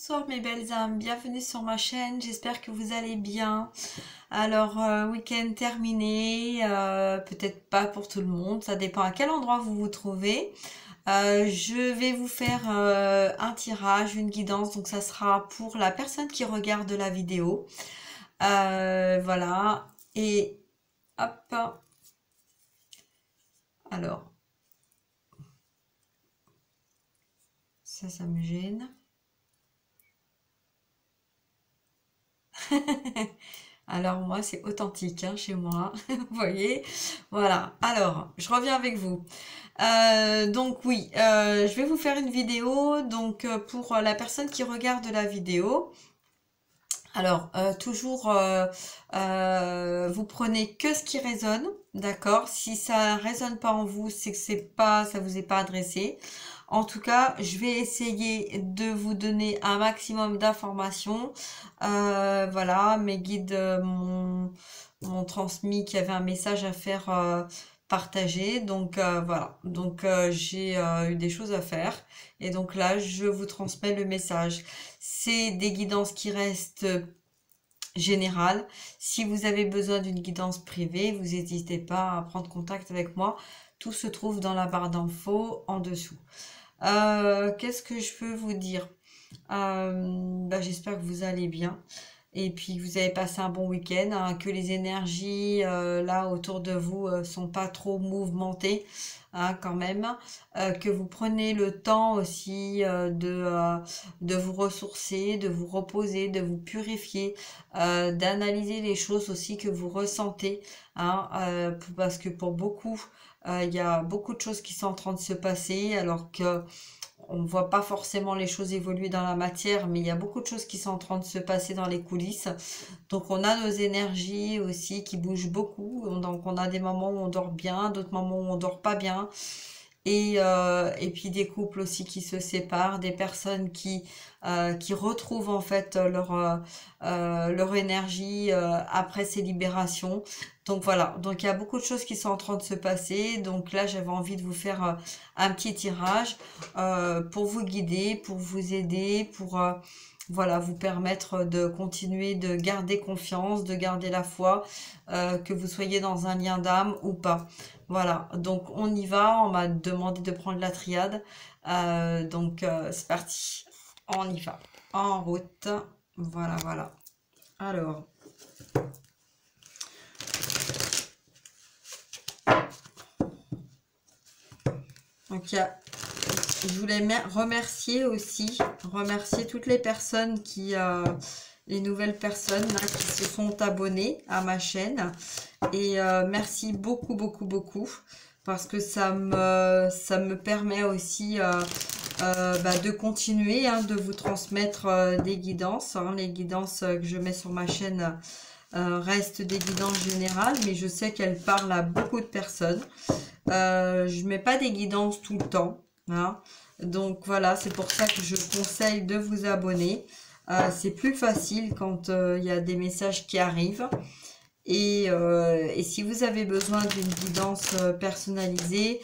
Bonsoir mes belles âmes, bienvenue sur ma chaîne, j'espère que vous allez bien. Alors, week-end terminé, peut-être pas pour tout le monde, ça dépend à quel endroit vous vous trouvez. Je vais vous faire un tirage, une guidance, donc ça sera pour la personne qui regarde la vidéo. Voilà, et hop, alors, ça me gêne. Alors moi c'est authentique hein, chez moi, vous voyez. Voilà, alors je reviens avec vous. Donc oui, je vais vous faire une vidéo donc pour la personne qui regarde la vidéo. Alors toujours vous prenez que ce qui résonne, d'accord? Si ça résonne pas en vous, c'est que c'est pas, ça vous est pas adressé. En tout cas, je vais essayer de vous donner un maximum d'informations. Voilà, mes guides m'ont transmis qu'il y avait un message à faire partager. Donc voilà, donc j'ai eu des choses à faire. Et donc là, je vous transmets le message. C'est des guidances qui restent générales. Si vous avez besoin d'une guidance privée, vous n'hésitez pas à prendre contact avec moi. Tout se trouve dans la barre d'infos en dessous. Qu'est-ce que je peux vous dire? J'espère que vous allez bien et puis que vous avez passé un bon week-end, hein, que les énergies là autour de vous sont pas trop mouvementées, hein, quand même, que vous prenez le temps aussi de vous ressourcer, de vous reposer, de vous purifier, d'analyser les choses aussi que vous ressentez, hein, parce que pour beaucoup, il y a beaucoup de choses qui sont en train de se passer alors que on ne voit pas forcément les choses évoluer dans la matière, mais il y a beaucoup de choses qui sont en train de se passer dans les coulisses. Donc on a nos énergies aussi qui bougent beaucoup. Donc on a des moments où on dort bien, d'autres moments où on dort pas bien. Et puis des couples aussi qui se séparent, des personnes qui retrouvent en fait leur énergie après ces libérations. Donc voilà, donc il y a beaucoup de choses qui sont en train de se passer. Donc là j'avais envie de vous faire un petit tirage pour vous guider, pour vous aider, pour voilà, vous permettre de continuer de garder confiance, de garder la foi, que vous soyez dans un lien d'âme ou pas. Voilà, donc on y va, on m'a demandé de prendre la triade. C'est parti, on y va, en route. Voilà, voilà. Alors, donc je voulais remercier aussi, remercier toutes les personnes les nouvelles personnes là, qui se sont abonnées à ma chaîne. Et merci beaucoup, beaucoup, beaucoup, parce que ça me permet aussi de continuer, hein, de vous transmettre des guidances, hein. Les guidances que je mets sur ma chaîne restent des guidances générales, mais je sais qu'elles parlent à beaucoup de personnes. Je mets pas des guidances tout le temps, hein. Donc voilà, c'est pour ça que je conseille de vous abonner. C'est plus facile quand il y a des messages qui arrivent. Et si vous avez besoin d'une guidance personnalisée,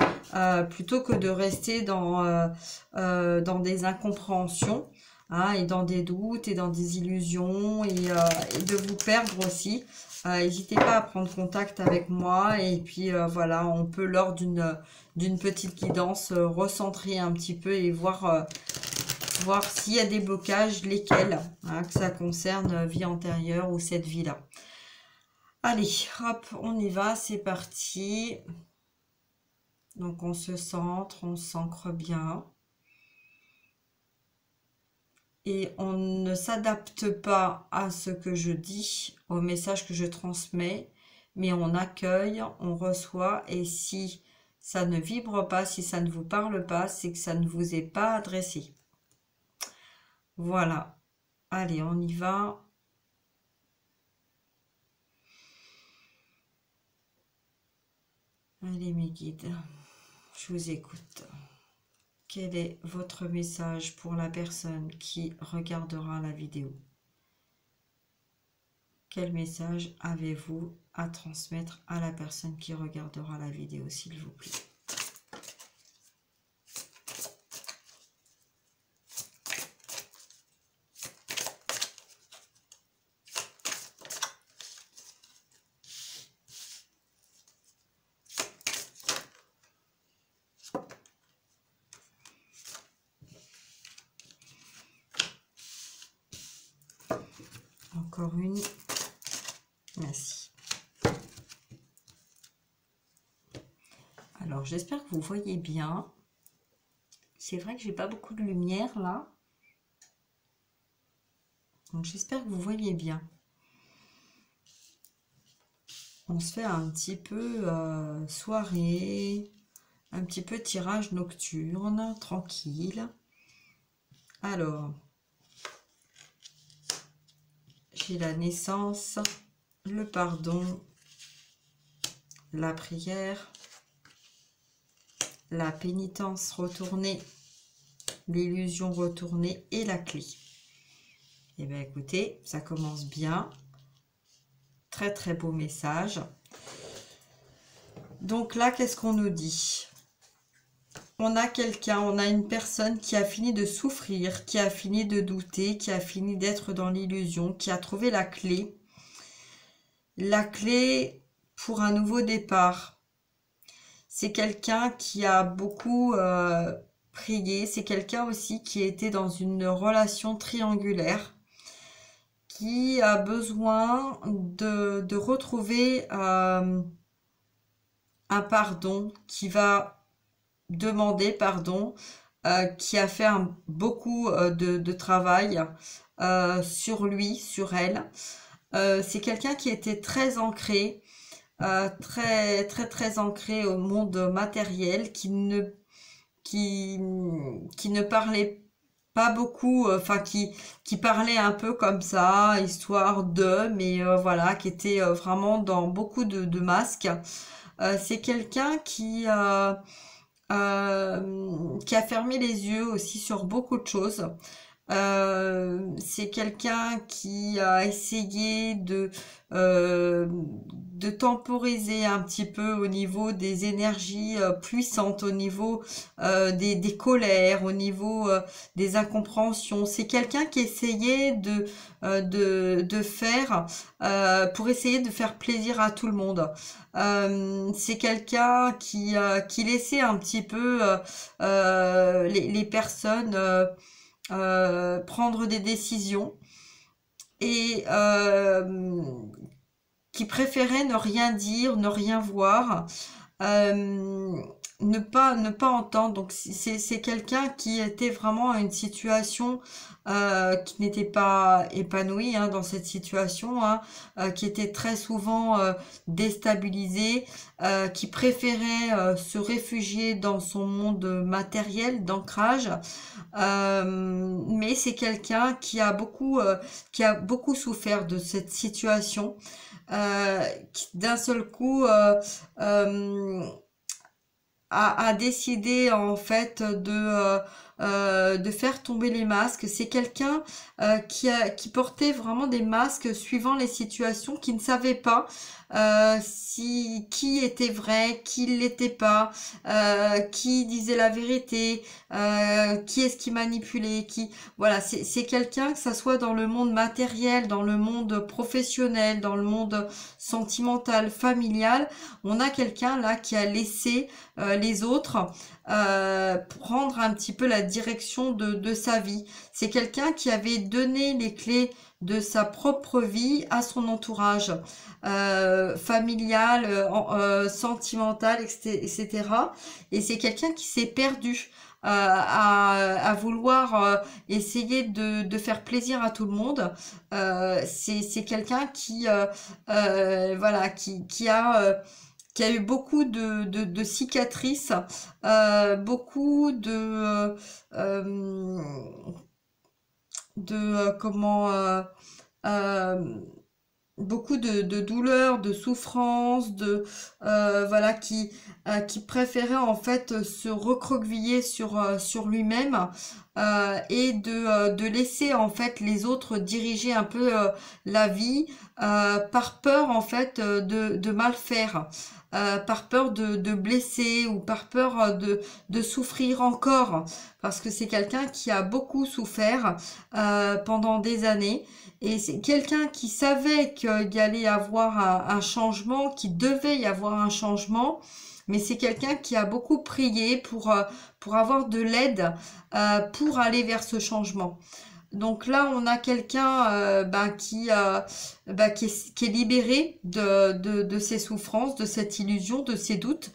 plutôt que de rester dans des incompréhensions, hein, et dans des doutes et dans des illusions et de vous perdre aussi, n'hésitez pas à prendre contact avec moi et puis voilà, on peut lors d'une petite guidance recentrer un petit peu et voir s'il y a des blocages, lesquels, hein, que ça concerne vie antérieure ou cette vie-là. Allez, hop, on y va, c'est parti. Donc on se centre, on s'ancre bien. Et on ne s'adapte pas à ce que je dis, au message que je transmets, mais on accueille, on reçoit, et si ça ne vibre pas, si ça ne vous parle pas, c'est que ça ne vous est pas adressé. Voilà. Allez, on y va. Allez mes guides, je vous écoute. Quel est votre message pour la personne qui regardera la vidéo? Quel message avez-vous à transmettre à la personne qui regardera la vidéo, s'il vous plaît? Encore une. Merci. Alors, j'espère que vous voyez bien. C'est vrai que j'ai pas beaucoup de lumière là. Donc, j'espère que vous voyez bien. On se fait un petit peu soirée, un petit peu tirage nocturne, tranquille. Alors, j'ai la naissance, le pardon, la prière, la pénitence retournée, l'illusion retournée et la clé. Et bien écoutez, ça commence bien. Très très beau message. Donc là, qu'est-ce qu'on nous dit? On a quelqu'un, on a une personne qui a fini de souffrir, qui a fini de douter, qui a fini d'être dans l'illusion, qui a trouvé la clé. La clé pour un nouveau départ. C'est quelqu'un qui a beaucoup prié. C'est quelqu'un aussi qui était dans une relation triangulaire, qui a besoin de retrouver un pardon, qui va demander pardon, qui a fait beaucoup de travail sur lui, sur elle. C'est quelqu'un qui était très ancré, très ancré au monde matériel, qui ne parlait pas beaucoup, enfin qui parlait un peu comme ça, histoire de, mais voilà, qui était vraiment dans beaucoup de masques. C'est quelqu'un qui a fermé les yeux aussi sur beaucoup de choses. C'est quelqu'un qui a essayé de temporiser un petit peu au niveau des énergies puissantes, au niveau des colères, au niveau des incompréhensions. C'est quelqu'un qui essayait de faire pour essayer de faire plaisir à tout le monde. C'est quelqu'un qui laissait un petit peu les personnes prendre des décisions et qui préférait ne rien dire, ne rien voir, ne pas entendre. Donc c'est quelqu'un qui était vraiment à une situation qui n'était pas épanouie hein, dans cette situation, hein, qui était très souvent déstabilisée, qui préférait se réfugier dans son monde matériel, d'ancrage. Mais c'est quelqu'un qui a beaucoup souffert de cette situation, qui d'un seul coup a décidé en fait de faire tomber les masques. C'est quelqu'un qui portait vraiment des masques suivant les situations, qui ne savait pas qui était vrai, qui l'était pas, qui disait la vérité, qui est-ce qui manipulait, voilà, c'est quelqu'un, que ça soit dans le monde matériel, dans le monde professionnel, dans le monde sentimental, familial, on a quelqu'un là qui a laissé les autres prendre un petit peu la direction de sa vie. C'est quelqu'un qui avait donné les clés de sa propre vie à son entourage familial, sentimental, etc. Et c'est quelqu'un qui s'est perdu à vouloir essayer de faire plaisir à tout le monde. C'est quelqu'un qui voilà, qui a eu beaucoup de cicatrices, beaucoup comment beaucoup de douleurs, de souffrances, voilà, qui préférait en fait se recroqueviller sur lui-même et de laisser en fait les autres diriger un peu la vie par peur en fait de mal faire. Par peur de blesser ou par peur de souffrir encore, parce que c'est quelqu'un qui a beaucoup souffert pendant des années, et c'est quelqu'un qui savait qu'il y allait y avoir un changement, qu'il devait y avoir un changement, mais c'est quelqu'un qui a beaucoup prié pour avoir de l'aide pour aller vers ce changement. Donc là, on a quelqu'un qui est libéré de ses souffrances, de cette illusion, de ses doutes,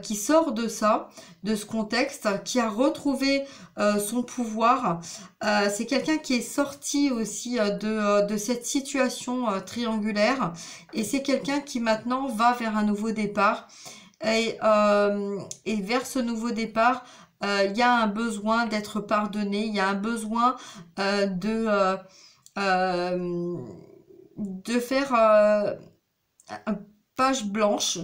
qui sort de ça, de ce contexte, qui a retrouvé son pouvoir. C'est quelqu'un qui est sorti aussi de cette situation triangulaire, et c'est quelqu'un qui maintenant va vers un nouveau départ. Et vers ce nouveau départ, il y a un besoin d'être pardonné, il y a un besoin euh, de, euh, euh, de faire une page blanche,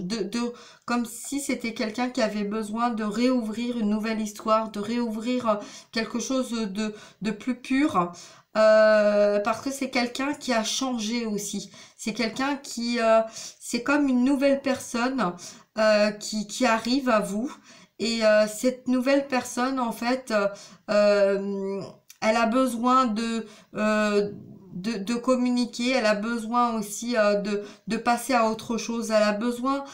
comme si c'était quelqu'un qui avait besoin de réouvrir une nouvelle histoire, de réouvrir quelque chose de plus pur. Parce que c'est quelqu'un qui a changé aussi. C'est quelqu'un c'est comme une nouvelle personne qui arrive à vous. Et cette nouvelle personne, en fait, elle a besoin de communiquer, elle a besoin aussi de passer à autre chose, elle a besoin,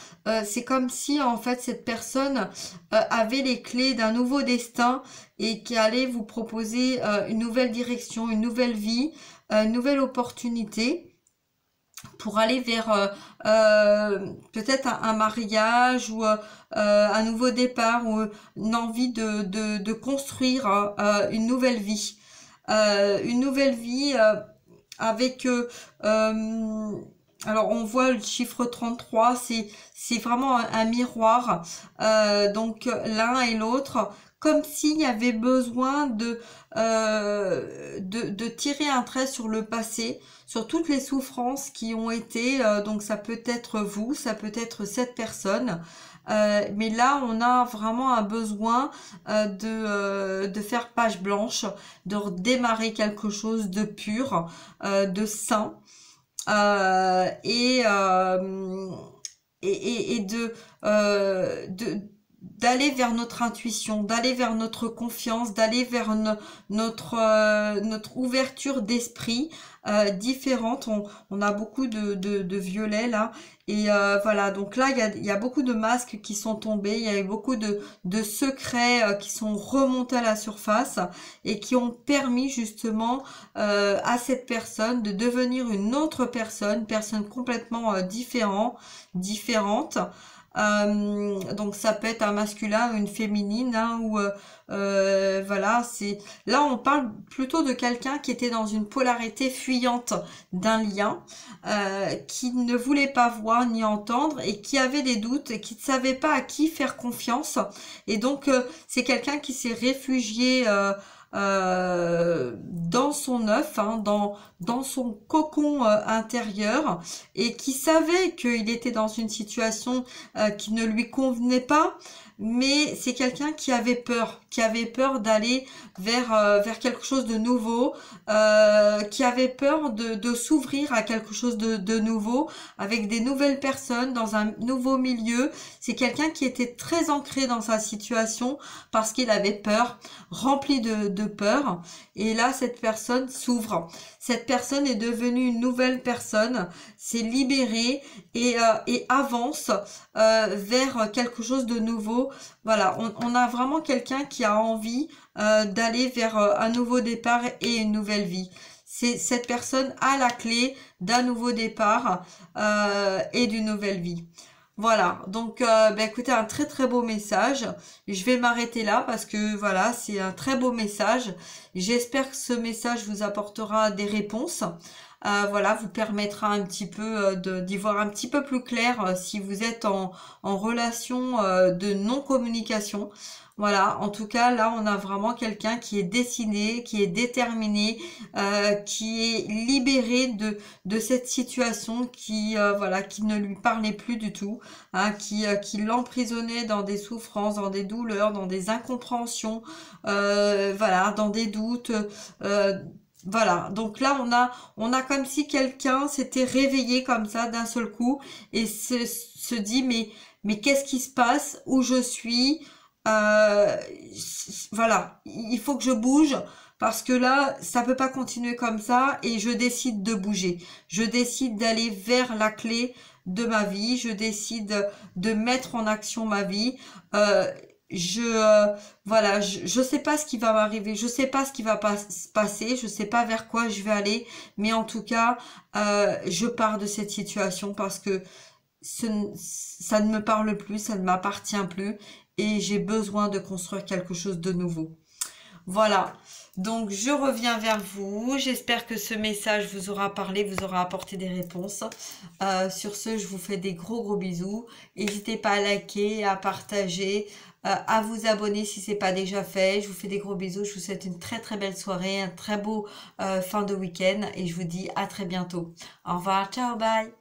c'est comme si en fait cette personne avait les clés d'un nouveau destin et qui allait vous proposer une nouvelle direction, une nouvelle vie, une nouvelle opportunité pour aller vers peut-être un mariage ou un nouveau départ ou une envie de construire une nouvelle vie. Une nouvelle vie avec alors on voit le chiffre 33, c'est vraiment un miroir, donc l'un et l'autre, comme s'il y avait besoin de tirer un trait sur le passé, sur toutes les souffrances qui ont été, donc ça peut être vous, ça peut être cette personne, mais là on a vraiment un besoin de faire page blanche, de redémarrer quelque chose de pur, de sain, euh, et, euh, et de d'aller vers notre intuition, d'aller vers notre confiance, d'aller vers notre ouverture d'esprit différente. On a beaucoup de violet là. Et voilà, donc là, il y a beaucoup de masques qui sont tombés, il y a eu beaucoup de secrets qui sont remontés à la surface et qui ont permis justement à cette personne de devenir une autre personne, personne complètement différente. Donc ça peut être un masculin ou une féminine, hein, ou voilà, c'est là on parle plutôt de quelqu'un qui était dans une polarité fuyante d'un lien, qui ne voulait pas voir ni entendre et qui avait des doutes et qui ne savait pas à qui faire confiance. Et donc c'est quelqu'un qui s'est réfugié dans son œuf, hein, dans son cocon intérieur, et qui savait qu'il était dans une situation qui ne lui convenait pas, mais c'est quelqu'un qui avait peur d'aller vers quelque chose de nouveau, qui avait peur de s'ouvrir à quelque chose de nouveau, avec des nouvelles personnes, dans un nouveau milieu. C'est quelqu'un qui était très ancré dans sa situation parce qu'il avait peur, rempli de peur. Et là, cette personne s'ouvre. Cette personne est devenue une nouvelle personne, s'est libérée et avance vers quelque chose de nouveau. Voilà, on a vraiment quelqu'un qui a envie d'aller vers un nouveau départ et une nouvelle vie. Cette personne a la clé d'un nouveau départ et d'une nouvelle vie. Voilà, donc écoutez, un très très beau message. Je vais m'arrêter là parce que voilà, c'est un très beau message. J'espère que ce message vous apportera des réponses. Voilà, vous permettra un petit peu d'y voir un petit peu plus clair si vous êtes en relation de non-communication. Voilà, en tout cas, là, on a vraiment quelqu'un qui est décidé, qui est déterminé, qui est libéré de cette situation voilà, qui ne lui parlait plus du tout, hein, qui l'emprisonnait dans des souffrances, dans des douleurs, dans des incompréhensions, voilà, dans des doutes. Voilà, donc là on a comme si quelqu'un s'était réveillé comme ça d'un seul coup et se dit mais qu'est-ce qui se passe, où je suis, euh, voilà, il faut que je bouge parce que là ça peut pas continuer comme ça et je décide de bouger, je décide d'aller vers la clé de ma vie, je décide de mettre en action ma vie. voilà, je sais pas ce qui va m'arriver, je sais pas ce qui va se passer, je sais pas vers quoi je vais aller, mais en tout cas, je pars de cette situation parce que ça ne me parle plus, ça ne m'appartient plus et j'ai besoin de construire quelque chose de nouveau. Voilà. Donc, je reviens vers vous. J'espère que ce message vous aura parlé, vous aura apporté des réponses. Sur ce, je vous fais des gros gros bisous. N'hésitez pas à liker, à partager, à vous abonner si c'est pas déjà fait. Je vous fais des gros bisous. Je vous souhaite une très très belle soirée, un très beau fin de week-end et je vous dis à très bientôt. Au revoir, ciao, bye.